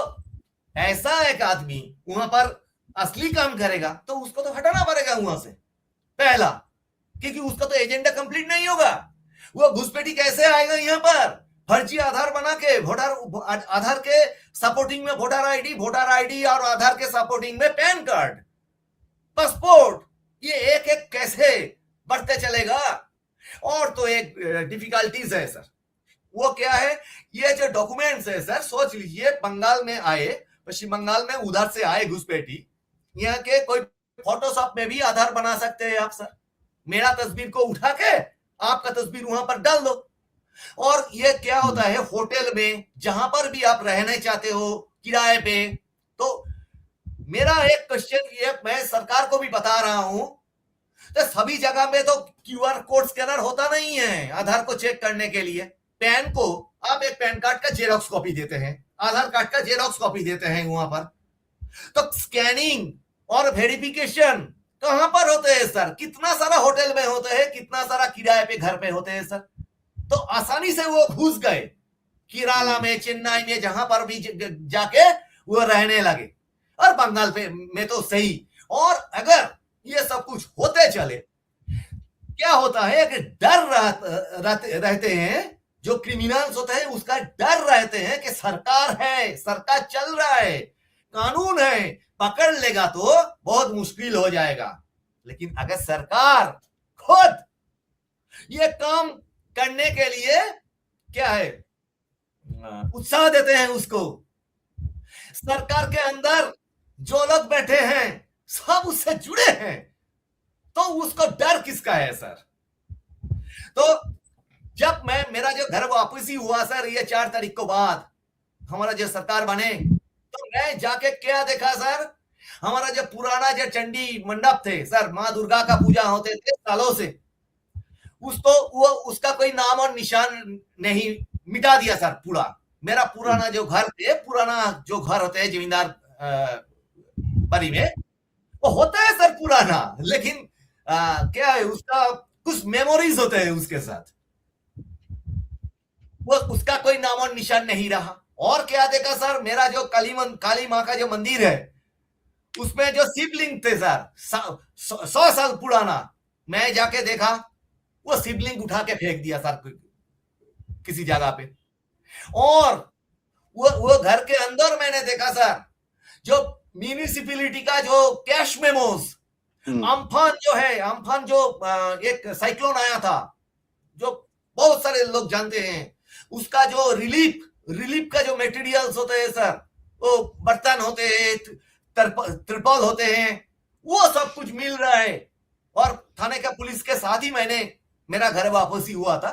ऐसा एक आदमी वहां पर असली काम करेगा तो उसको तो हटाना पड़ेगा वहां से पहला, क्योंकि उसका तो एजेंडा कंप्लीट नहीं होगा। वो घुसपैठी कैसे आएगा यहाँ पर? फर्जी आधार बना के वोटर आधार के सपोर्टिंग में वोटर आईडी और आधार के सपोर्टिंग में पैन कार्ड, पासपोर्ट, ये एक एक कैसे बढ़ते चलेगा? और तो एक डिफिकल्टीज है सर, वो क्या है, ये जो डॉक्यूमेंट्स है सर, सोच लीजिए बंगाल में आए, पश्चिम बंगाल में उधर से आए घुसपैठी, यहाँ के कोई फोटोशॉप में भी आधार बना सकते हैं आप सर। मेरा तस्वीर को उठा के आपका तस्वीर वहां पर डाल दो। और ये क्या होता है, होटल में जहां पर भी आप रहने चाहते हो किराए पे, तो मेरा एक क्वेश्चन ये मैं सरकार को भी बता रहा हूं, तो सभी जगह में तो क्यूआर कोड स्कैनर होता नहीं है आधार को चेक करने के लिए। पैन को आप एक पैन कार्ड का जेरॉक्स कॉपी देते हैं, आधार कार्ड का जेरॉक्स कॉपी देते हैं वहां पर, तो स्कैनिंग और वेरिफिकेशन कहां पर होते हैं सर? कितना सारा होटल में होते हैं, कितना सारा किराए पे घर पे होते हैं सर। तो आसानी से वो घुस गए केरला में, चेन्नई में, जहां पर भी जाके वो रहने लगे, और बंगाल पे में तो सही। और अगर ये सब कुछ होते चले, क्या होता है कि डर रहते हैं जो क्रिमिनल्स होते हैं, उसका डर रहते हैं कि सरकार है, सरकार चल रहा है, कानून है, पकड़ लेगा तो बहुत मुश्किल हो जाएगा। लेकिन अगर सरकार खुद ये काम करने के लिए क्या है उत्साह देते हैं उसको, सरकार के अंदर जो लोग बैठे हैं सब उससे जुड़े हैं, तो उसको डर किसका है सर? तो जब मेरा जो घर वापसी हुआ सर, ये 4 तारीख को बाद हमारा जो सरकार बने, तो मैं जाके क्या देखा सर, हमारा जो पुराना जो चंडी मंडप थे सर, माँ दुर्गा का पूजा होते थे सालों से, उसको वो उसका कोई नाम और निशान नहीं, मिटा दिया सर पूरा। मेरा पुराना जो घर थे, पुराना जो घर होते हैं जमींदार बरी में, वो होता है सर पुराना, लेकिन क्या है उसका कुछ मेमोरीज होते हैं उसके साथ, वो उसका कोई नाम और निशान नहीं रहा। और क्या देखा सर, मेरा जो काली माँ का जो मंदिर है, उसमें जो शिवलिंग थे सर 100 साल पुराना, मैं जाके देखा वो शिवलिंग उठा के फेंक दिया सर किसी जगह पे। और वो घर के अंदर मैंने देखा सर, जो म्यूनिसिपैलिटी का जो कैश मेमोज, अम्फान जो है, अम्फान जो एक साइक्लोन आया था, जो बहुत सारे लोग जानते हैं, उसका जो रिलीफ का जो मटेरियल्स होते हैं सर, वो बर्तन होते हैं, त्रिपाल होते हैं, वो सब कुछ मिल रहा है। और थाने का पुलिस के साथ ही मेरा घर वापसी हुआ था,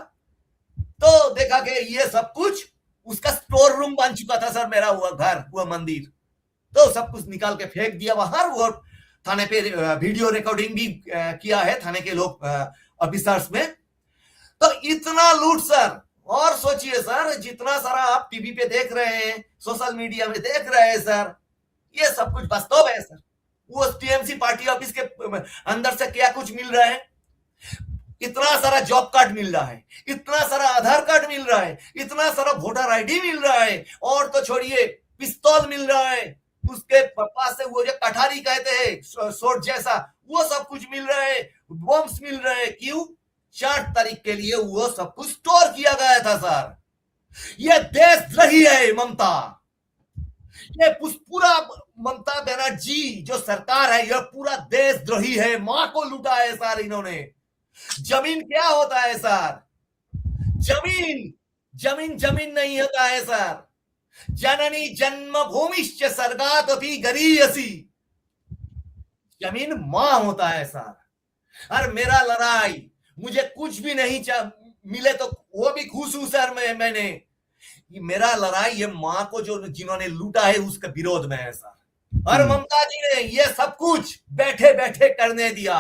तो देखा कि ये सब कुछ उसका स्टोर रूम बन चुका था सर, मेरा हुआ घर, हुआ मंदिर, तो सब कुछ निकाल के फेंक दिया बाहर। वो थाने पे वीडियो रिकॉर्डिंग भी किया है थाने के लोग ऑफिसर्स में। तो इतना लूट सर, और सोचिए सर, जितना सारा आप टीवी पे देख रहे हैं, सोशल मीडिया में देख रहे हैं सर, ये सब कुछ वास्तव है सर। वो टीएमसी पार्टी ऑफिस के अंदर से क्या कुछ मिल रहा है, इतना सारा जॉब कार्ड मिल रहा है, इतना सारा आधार कार्ड मिल रहा है, इतना सारा वोटर आईडी मिल रहा है, और तो छोड़िए पिस्तौल मिल रहा है, उसके पास से वो जो कठारी कहते हैं सोट जैसा, वो सब कुछ मिल रहा है, बॉम्ब्स मिल रहे हैं। क्यों? 4 तारीख के लिए वो सब कुछ स्टोर किया गया था सर। ये देशद्रोही है ममता, ये पूरा ममता बनर्जी जो सरकार है, यह पूरा देशद्रोही है। मां को लूटा है सर इन्होंने। जमीन क्या होता है सर? जमीन जमीन जमीन नहीं होता है सर। जननी जन्मभूमिश्च स्वर्गादपि गरीयसी, जमीन मां होता है सर। और मेरा लड़ाई, मुझे कुछ भी नहीं मिले तो वो भी खुश हूं सर। मैंने मेरा लड़ाई ये मां को जो जिन्होंने लूटा है उसके विरोध में है सर। और ममता जी ने ये सब कुछ बैठे बैठे करने दिया।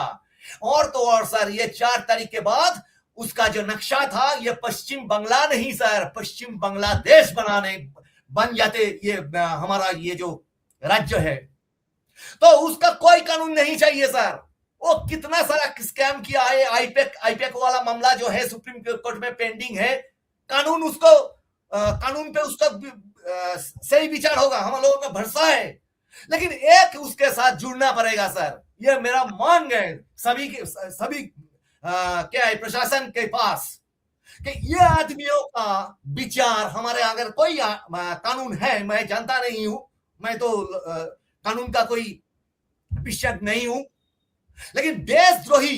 और तो और सर, ये 4 तारीख के बाद उसका जो नक्शा था, ये पश्चिम बंगला नहीं सर, पश्चिम बांग्लादेश बन जाते ये हमारा ये जो राज्य है। तो उसका कोई कानून नहीं चाहिए सर। वो कितना सारा स्कैम किया है, आईपेक वाला मामला जो है सुप्रीम कोर्ट में पेंडिंग है। कानून पे उसका सही विचार होगा, हम लोगों का भरोसा है। लेकिन एक उसके साथ जुड़ना पड़ेगा सर, ये मेरा मांग है सभी क्या है प्रशासन के पास, कि ये आदमियों का विचार हमारे अगर कोई कानून है, मैं जानता नहीं हूं, मैं तो कानून का कोई विशेषज्ञ नहीं हूं, लेकिन देशद्रोही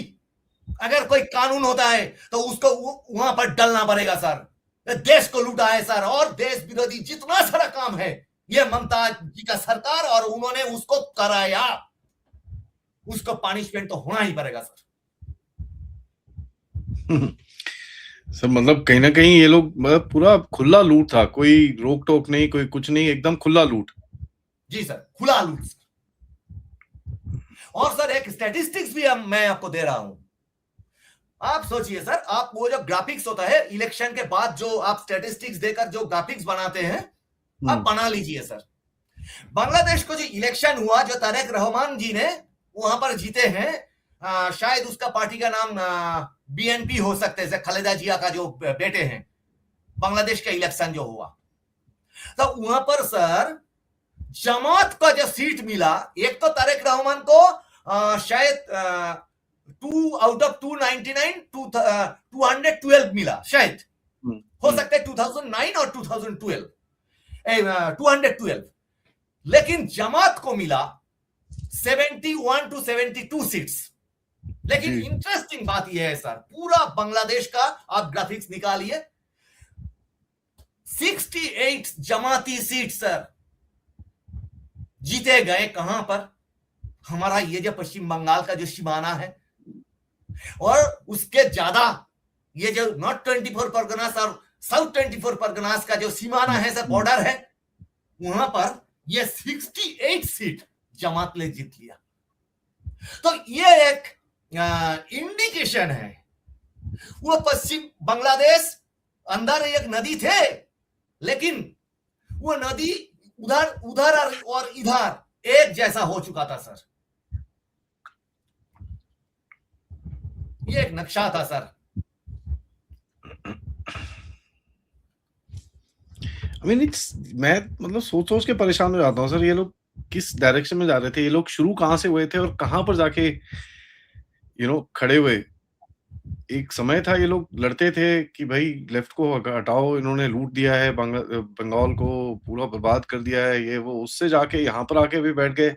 अगर कोई कानून होता है तो उसको वहां पर डलना पड़ेगा सर। देश को लूटा है सर, और देश विरोधी जितना सारा काम है ये ममता जी का सरकार, और उन्होंने उसको कराया, उसको पनिशमेंट तो होना ही पड़ेगा सर। सर मतलब कहीं ना कहीं ये लोग मतलब पूरा खुला लूट था, कोई रोक टोक नहीं, कोई कुछ नहीं, एकदम खुला लूट। जी सर, खुला लूट। और सर एक स्टैटिस्टिक्स भी मैं आपको दे रहा हूं। आप सोचिए सर, आप वो जो ग्राफिक्स होता है इलेक्शन के बाद, जो आप स्टैटिस्टिक्स देकर जो ग्राफिक्स बनाते हैं, आप बना लीजिए सर। बांग्लादेश को जो इलेक्शन हुआ, जो तारेक रहमान जी ने वहां पर जीते हैं, शायद उसका पार्टी का नाम बीएनपी हो सकते हैं, खालेदा जिया का जो बेटे हैं। बांग्लादेश का इलेक्शन जो हुआ, तो वहां पर सर जमात का जो सीट मिला, एक तो तारेक रहमान को शायद 2 आउट ऑफ 299 212 मिला, शायद हो सकता है 2009 और 2012 212। लेकिन जमात को मिला 71 to 72 सीट्स। लेकिन इंटरेस्टिंग बात यह है सर, पूरा बांग्लादेश का आप ग्राफिक्स निकालिए, 68 जमाती सीट सर जीते गए। कहां पर? हमारा ये जो पश्चिम बंगाल का जो सीमाना है, और उसके ज्यादा ये जो नॉर्थ 24 परगनास और साउथ 24 परगनास का जो सीमाना है सर, बॉर्डर है, वहां पर ये 68 सीट जमात ने जीत लिया। तो ये एक इंडिकेशन है। वो पश्चिम बांग्लादेश अंदर एक नदी थे, लेकिन वो नदी उधर और इधर एक जैसा हो चुका था सर। ये एक नक्शा था सर। मैं मतलब सोच के परेशान हो जाता हूँ सर, ये लोग किस डायरेक्शन में जा रहे थे, ये लोग शुरू कहां से हुए थे और कहां पर जाके खड़े हुए। एक समय था ये लोग लड़ते थे कि भाई लेफ्ट को हटाओ, इन्होंने लूट दिया है, बंगाल को पूरा बर्बाद कर दिया है, ये वो। उससे जाके यहाँ पर आके भी बैठ गए,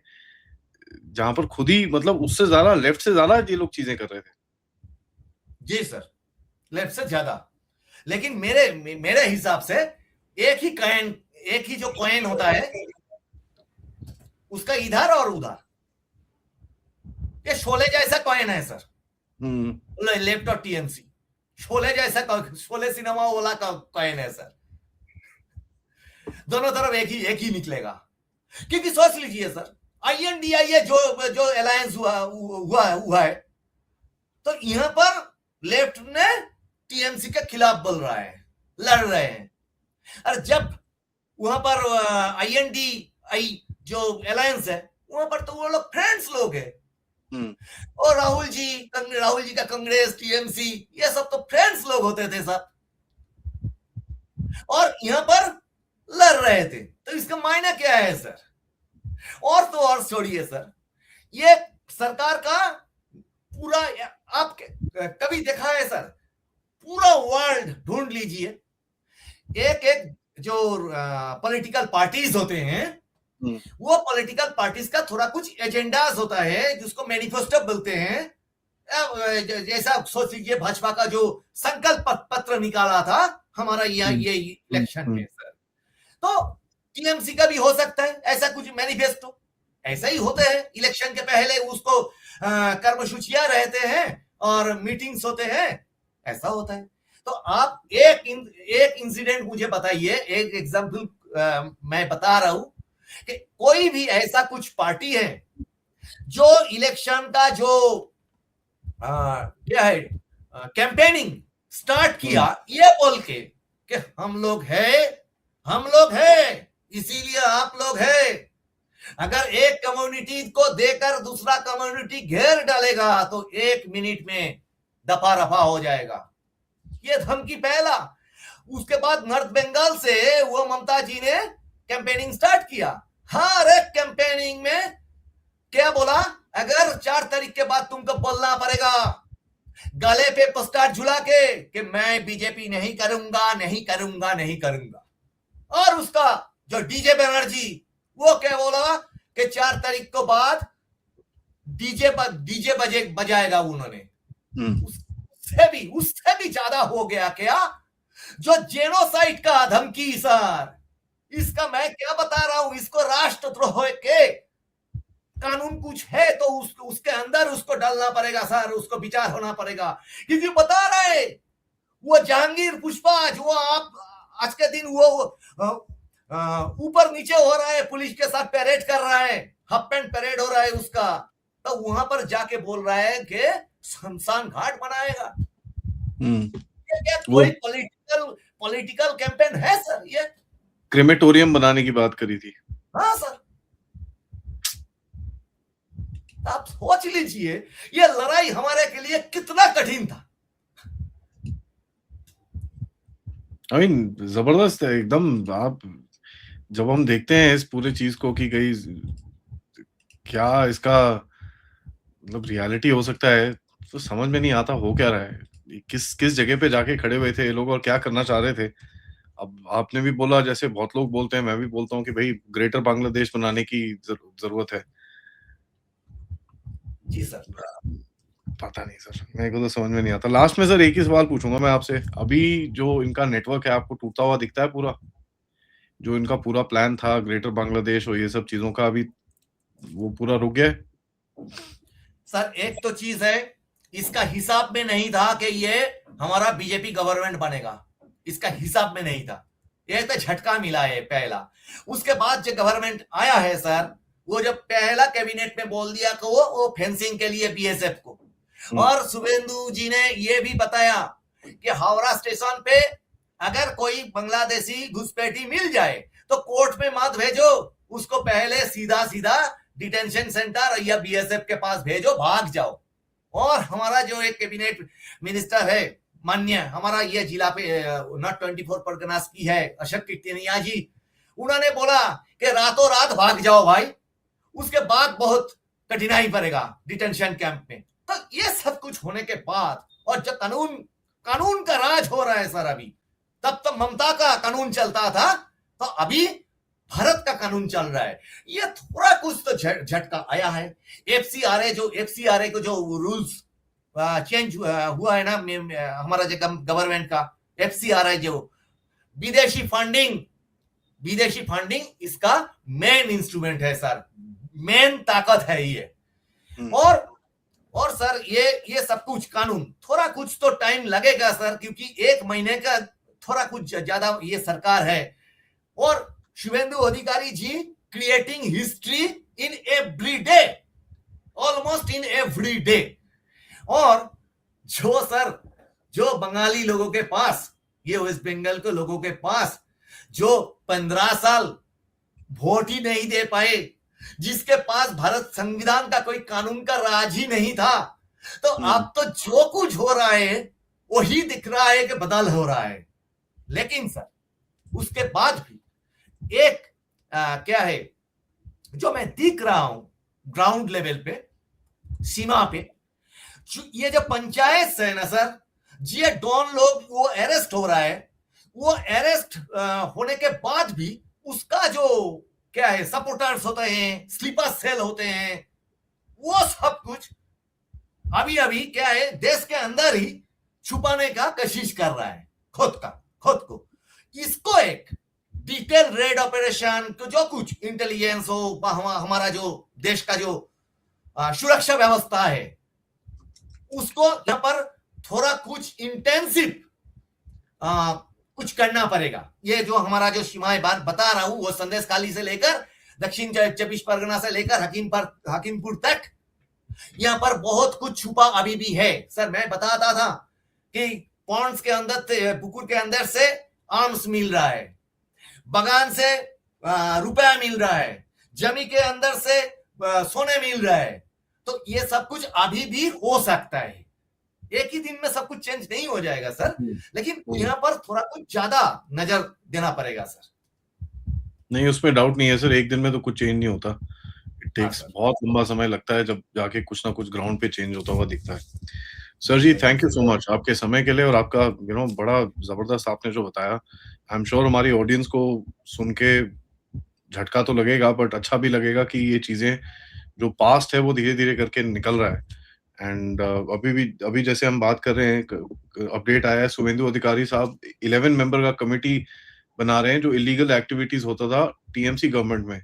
जहां पर खुद ही मतलब उससे ज्यादा, लेफ्ट से ज्यादा ये लोग चीजें कर रहे थे। जी सर, लेफ्ट से ज्यादा। लेकिन मेरे हिसाब से एक ही जो कॉइन होता है, उसका इधर और उधर, ये शोले जैसा कॉइन है सर। लेफ्ट और टीएमसी शोले जैसा, शोले सिनेमा वाला का कॉइन है सर। दोनों तरफ एक ही निकलेगा। क्योंकि सोच लीजिए सर, INDIA जो अलायंस हुआ है, तो यहां पर लेफ्ट ने टीएमसी के खिलाफ बोल रहा है, लड़ रहे हैं। और जब वहां पर INDI जो अलायंस है वहां पर तो वो लोग फ्रेंड्स लोग है। और राहुल जी का कांग्रेस, टीएमसी, ये सब तो फ्रेंड्स लोग होते थे सब, और यहाँ पर लड़ रहे थे। तो इसका मायना क्या है सर? और तो और छोड़िए सर, ये सरकार का पूरा, आप कभी देखा है सर, पूरा वर्ल्ड ढूंढ लीजिए, एक एक जो पॉलिटिकल पार्टीज होते हैं, वो पॉलिटिकल पार्टीज का थोड़ा कुछ एजेंडाज होता है जिसको मैनिफेस्टो बोलते हैं। जैसा सोच लीजिए भाजपा का जो संकल्प पत्र निकाला था हमारा ये इलेक्शन में सर, तो टीएमसी का भी हो सकता है ऐसा कुछ मैनिफेस्टो। ऐसा ही होता है, इलेक्शन के पहले उसको कर्मसूचियां रहते हैं और मीटिंग्स होते हैं, ऐसा होता है। तो आप एक इंसिडेंट मुझे बताइए, एक एग्जांपल मैं बता रहा हूं कि कोई भी ऐसा कुछ पार्टी है जो इलेक्शन का जो क्या है कैंपेनिंग स्टार्ट किया ये बोल के कि हम लोग है इसीलिए आप लोग है। अगर एक कम्युनिटी को देकर दूसरा कम्युनिटी घेर डालेगा तो 1 मिनट में दफा रफा हो जाएगा, ये धमकी पहला। उसके बाद नॉर्थ बंगाल से वो ममता जी ने कैंपेनिंग स्टार्ट किया। हर एक कैंपेनिंग में क्या बोला, अगर 4 तारीख के बाद तुमको बोलना पड़ेगा गले पे पोस्टर झुला के कि मैं बीजेपी नहीं करूंगा, नहीं करूंगा, नहीं करूंगा। और उसका जो डीजे बनर्जी वो क्या बोला कि 4 तारीख को बाद डीजे बजाएगा उन्होंने। उससे भी ज्यादा हो गया क्या, जो जेनोसाइड का धमकी सर, इसका मैं क्या बता रहा हूं, इसको राष्ट्रद्रोह के कानून कुछ है तो उसके अंदर उसको डालना पड़ेगा सर, उसको विचार होना पड़ेगा। क्योंकि बता रहे वो जहांगीर पुष्पराज, वो आप आज के दिन वो ऊपर नीचे हो रहा है, पुलिस के साथ परेड कर रहा है, हाफ पैंट परेड हो रहा है उसका, तो वहां पर जाके बोल रहा है कि शमशान घाट बनाएगा। ये क्या कोई पॉलिटिकल कैंपेन है सर? ये क्रेमेटोरियम बनाने की बात करी थी। हाँ सर, आप सोच लीजिए ये लड़ाई हमारे के लिए कितना कठिन था। I mean, जबरदस्त है एकदम। आप जब हम देखते हैं इस पूरे चीज को कि कहीं क्या इसका मतलब रियलिटी हो सकता है, तो समझ में नहीं आता हो क्या रहा है, किस जगह पे जाके खड़े हुए थे ये लोग और क्या करना चाह रहे थे। अब आपने भी बोला, जैसे बहुत लोग बोलते हैं, मैं भी बोलता हूँ कि भाई ग्रेटर बांग्लादेश बनाने की जरूरत है। जी सर, पता नहीं सर, मेरे को तो समझ में नहीं आता। लास्ट में सर एक ही सवाल पूछूंगा मैं आपसे, अभी जो इनका नेटवर्क है आपको टूटता हुआ दिखता है पूरा? जो इनका पूरा प्लान था ग्रेटर बांग्लादेश और ये सब चीजों का, अभी वो पूरा रुक गया है? सर एक तो चीज है, इसका हिसाब में नहीं था कि ये हमारा बीजेपी गवर्नमेंट बनेगा, इसका हिसाब में नहीं था, ये तो झटका मिला है पहला। उसके बाद जो गवर्नमेंट आया है सर, वो जब पहला कैबिनेट में बोल दिया कि वो फेंसिंग के लिए बीएसएफ को, और शुभेंदु जी ने ये भी बताया कि हावड़ा स्टेशन पे अगर कोई बांग्लादेशी घुसपैठी मिल जाए तो कोर्ट में मत भेजो उसको, पहले सीधा सीधा डिटेंशन सेंटर या बीएसएफ के पास भेजो, भाग जाओ। और हमारा जो एक कैबिनेट मिनिस्टर है मान्य, हमारा ये जिला पे नॉट 24 परगनास की है, अशोक कीर्तिनिया जी, उन्होंने बोला कि रातों रात भाग जाओ भाई, उसके बाद बहुत कठिनाई पड़ेगा डिटेंशन कैंप में। तो ये सब कुछ होने के बाद, और जो कानून का राज हो रहा है सर अभी, तब तो ममता का कानून चलता था, तो अभी भारत का कानून चल रहा है। ये थोड़ा कुछ तो झटका आया है। एफसीआरए को जो रूल्स चेंज हुआ है ना हमारा जो गवर्नमेंट का, एफसीआरए जो विदेशी फंडिंग इसका मेन इंस्ट्रूमेंट है सर, मेन ताकत है ये। और सर ये सब कुछ कानून, थोड़ा कुछ तो टाइम लगेगा सर, क्योंकि 1 महीने का थोड़ा कुछ ज्यादा ये सरकार है। और Shubhendu Adhikari ji creating history in every day, almost in every day. और जो बंगाली लोगों के पास, ये वेस्ट बंगाल के लोगों के पास जो 15 साल वोट ही नहीं दे पाए, जिसके पास भारत संविधान का कोई कानून का राज ही नहीं था। तो अब तो जो कुछ हो रहा है वही दिख रहा है कि बदल हो रहा है। लेकिन सर उसके बाद भी एक क्या है जो मैं दिख रहा हूं ग्राउंड लेवल पे, सीमा पे, ये जो पंचायत है ना सर, ये डॉन लोग वो अरेस्ट हो रहा है, वो अरेस्ट होने के बाद भी उसका जो क्या है सपोर्टर्स होते हैं, स्लीपर सेल होते हैं, वो सब कुछ अभी अभी क्या है देश के अंदर ही छुपाने का कोशिश कर रहा है खुद को। इसको एक डिटेल रेड ऑपरेशन जो कुछ इंटेलिजेंस हो, हमारा जो देश का जो सुरक्षा व्यवस्था है, उसको यहां पर थोड़ा कुछ इंटेंसिव कुछ करना पड़ेगा। ये जो हमारा जो सीमाएं बता रहा हूं, वो संदेश खाली से लेकर दक्षिण 24 परगना से लेकर हकीमपुर तक, यहाँ पर बहुत कुछ छुपा अभी भी है। सर मैं बताता था कि पॉन्ड्स के अंदर, पुकुर के अंदर से आर्म्स मिल रहा है, बगान से रुपया मिल रहा है, जमी के अंदर से सोने मिल रहा है। तो ये सब कुछ अभी भी हो सकता है, एक ही दिन में सब कुछ चेंज नहीं हो जाएगा सर, लेकिन यहाँ पर थोड़ा कुछ ज्यादा नजर देना पड़ेगा सर। नहीं, उसमें डाउट नहीं है सर, एक दिन में तो कुछ चेंज नहीं होता, इट टेक्स बहुत लंबा समय लगता है, जब जाके कुछ ना कुछ ग्राउंड पे चेंज होता हुआ दिखता है। Sir ji thank you so much आपके समय के लिए, और आपका बड़ा जबरदस्त आपने जो बताया। आई एम श्योर हमारी ऑडियंस को सुन के झटका तो लगेगा, बट अच्छा भी लगेगा कि ये चीजें जो पास्ट है वो धीरे धीरे करके निकल रहा है। एंड अभी जैसे हम बात कर रहे हैं, अपडेट आया है शुभेंदु अधिकारी साहब 11 मेंबर का कमेटी बना रहे हैं जो इलीगल एक्टिविटीज होता था टीएमसी गवर्नमेंट में,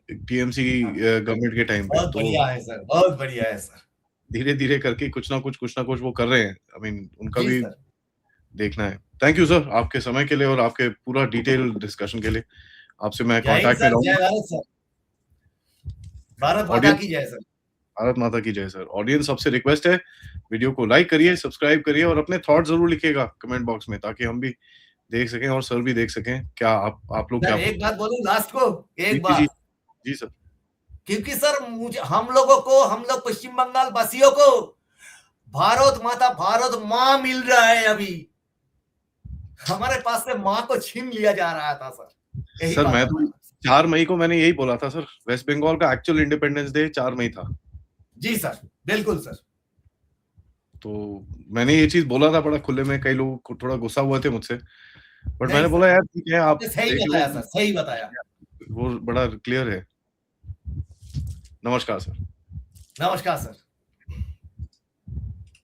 टीएमसी गवर्नमेंट के टाइम पे। बहुत बढ़िया है सर, बहुत बढ़िया है सर। धीरे धीरे करके कुछ ना कुछ वो कर रहे हैं। आई मीन उनका भी देखना है। थैंक यू सर आपके समय के लिए और आपके पूरा डिटेल डिस्कशन के लिए। आपसे मैं कांटेक्ट में रहूंगा। भारत माता की जय सर। भारत माता की जय सर। ऑडियंस सबसे रिक्वेस्ट है, वीडियो को लाइक करिए, सब्सक्राइब करिए और अपने थॉट जरूर लिखिएगा कमेंट बॉक्स में, ताकि हम भी देख सकें और सर भी देख सकें क्या आप लोग क्या। एक बात बोलूं लास्ट को, एक बात। जी सर। क्योंकि सर हम लोग पश्चिम बंगाल वासियों को भारत माता, भारत माँ मिल रहा है। अभी हमारे पास से माँ को छीन लिया जा रहा था सर। सर मैं तो 4 मई को मैंने यही बोला था सर, वेस्ट बंगाल का एक्चुअल इंडिपेंडेंस डे 4 मई था। जी सर, बिल्कुल सर। तो मैंने ये चीज बोला था बड़ा खुले में, कई लोग थोड़ा गुस्सा हुए थे मुझसे, बट मैंने बोला यार ठीक है, आप सही बताया सर, सही बताया, वो बड़ा क्लियर है। नमस्कार सर। नमस्कार सर।